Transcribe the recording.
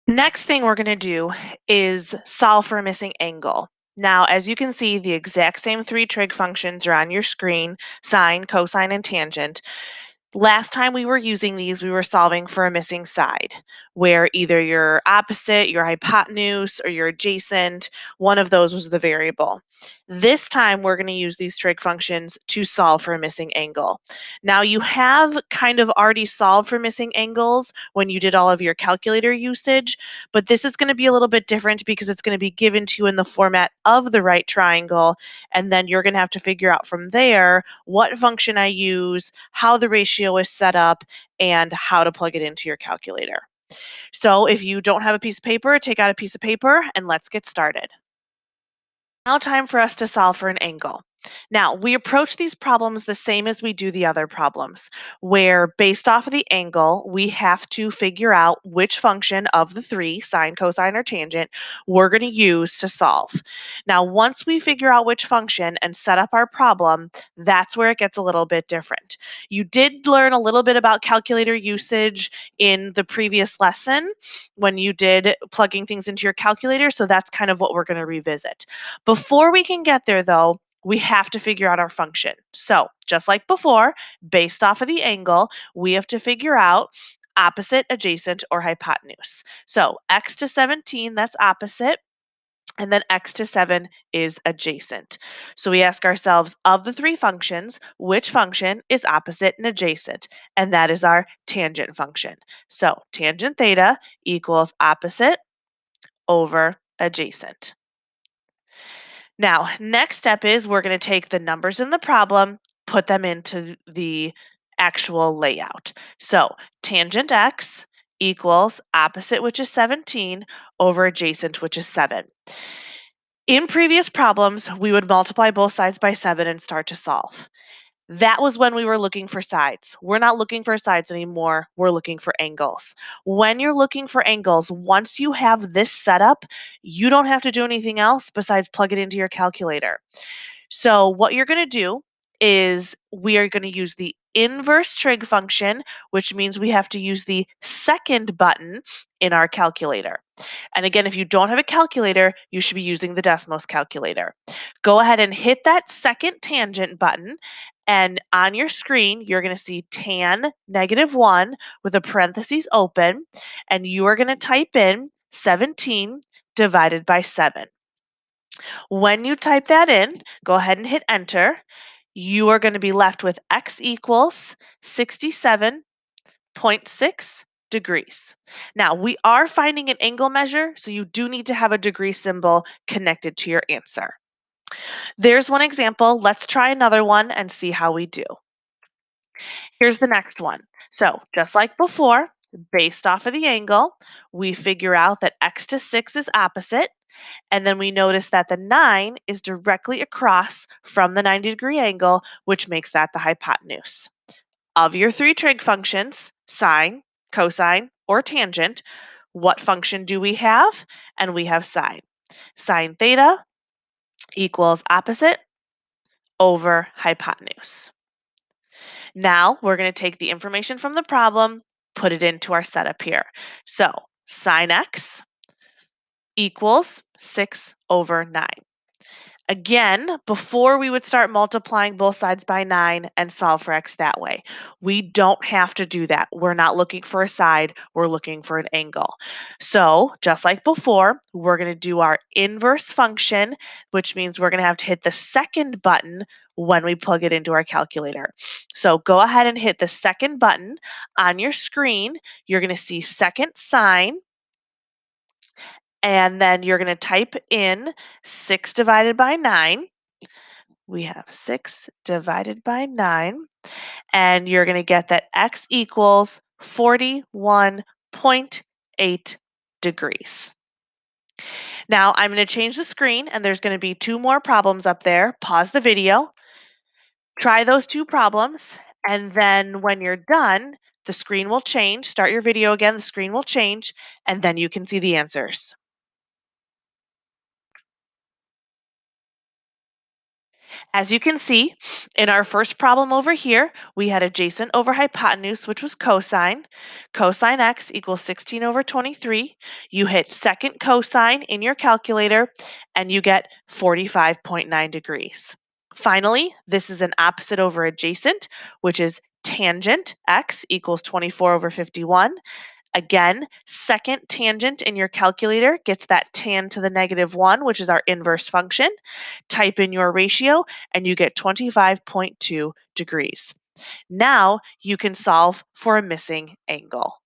Next thing we're going to do is solve for a missing angle. Now, as you can see, the exact same three trig functions are on your screen: sine, cosine, and tangent. Last time we were using these, we were solving for a missing side, where either your opposite, your hypotenuse, or your adjacent, one of those was the variable. This time, we're going to use these trig functions to solve for a missing angle. Now, you have kind of already solved for missing angles when you did all of your calculator usage, but this is going to be a little bit different because it's going to be given to you in the format of the right triangle, and then you're going to have to figure out from there what function I use, how the ratio is set up, and how to plug it into your calculator. So if you don't have a piece of paper, take out a piece of paper and let's get started. Now time for us to solve for an angle. Now, we approach these problems the same as we do the other problems, where based off of the angle, we have to figure out which function of the three, sine, cosine, or tangent, we're going to use to solve. Now, once we figure out which function and set up our problem, that's where it gets a little bit different. You did learn a little bit about calculator usage in the previous lesson when you did plugging things into your calculator, so that's kind of what we're going to revisit. Before we can get there, though, we have to figure out our function. So, just like before, based off of the angle, we have to figure out opposite, adjacent, or hypotenuse. So, x to 17, that's opposite, and then x to 7 is adjacent. So, we ask ourselves, of the three functions, which function is opposite and adjacent? And that is our tangent function. So, tangent theta equals opposite over adjacent. Now, next step is we're going to take the numbers in the problem, put them into the actual layout. So tangent x equals opposite, which is 17, over adjacent, which is 7. In previous problems, we would multiply both sides by 7 and start to solve. That was when we were looking for sides. We're not looking for sides anymore. We're looking for angles. When you're looking for angles, once you have this set up, you don't have to do anything else besides plug it into your calculator. So what you're going to do is we are going to use the inverse trig function, which means we have to use the second button in our calculator. And again, if you don't have a calculator, you should be using the Desmos calculator. Go ahead and hit that second tangent button. And on your screen, you're going to see tan -1 with a parentheses open. And you are going to type in 17 divided by 7. When you type that in, go ahead and hit enter. You are going to be left with x equals 67.6 degrees. Now, we are finding an angle measure, so you do need to have a degree symbol connected to your answer. There's one example. Let's try another one and see how we do. Here's the next one. So, just like before, based off of the angle, we figure out that x to 6 is opposite. And then we notice that the 9 is directly across from the 90-degree angle, which makes that the hypotenuse. Of your three trig functions, sine, cosine, or tangent, what function do we have? And we have sine. Sine theta equals opposite over hypotenuse. Now we're going to take the information from the problem, put it into our setup here. So sine x equals 6 over 9. Again, before we would start multiplying both sides by 9 and solve for x that way. We don't have to do that. We're not looking for a side, we're looking for an angle. So just like before, we're going to do our inverse function, which means we're going to have to hit the second button when we plug it into our calculator. So go ahead and hit the second button on your screen. You're going to see second sine, and then you're going to type in 6 divided by 9. We have 6 divided by 9. And you're going to get that x equals 41.8 degrees. Now I'm going to change the screen, and there's going to be 2 more problems up there. Pause the video, try those 2 problems, and then when you're done, the screen will change. Start your video again, the screen will change, and then you can see the answers. As you can see, in our first problem over here, we had adjacent over hypotenuse, which was cosine. Cosine x equals 16 over 23. You hit second cosine in your calculator, and you get 45.9 degrees. Finally, this is an opposite over adjacent, which is tangent x equals 24 over 51. Again, second tangent in your calculator gets that tan to the -1, which is our inverse function. Type in your ratio, and you get 25.2 degrees. Now you can solve for a missing angle.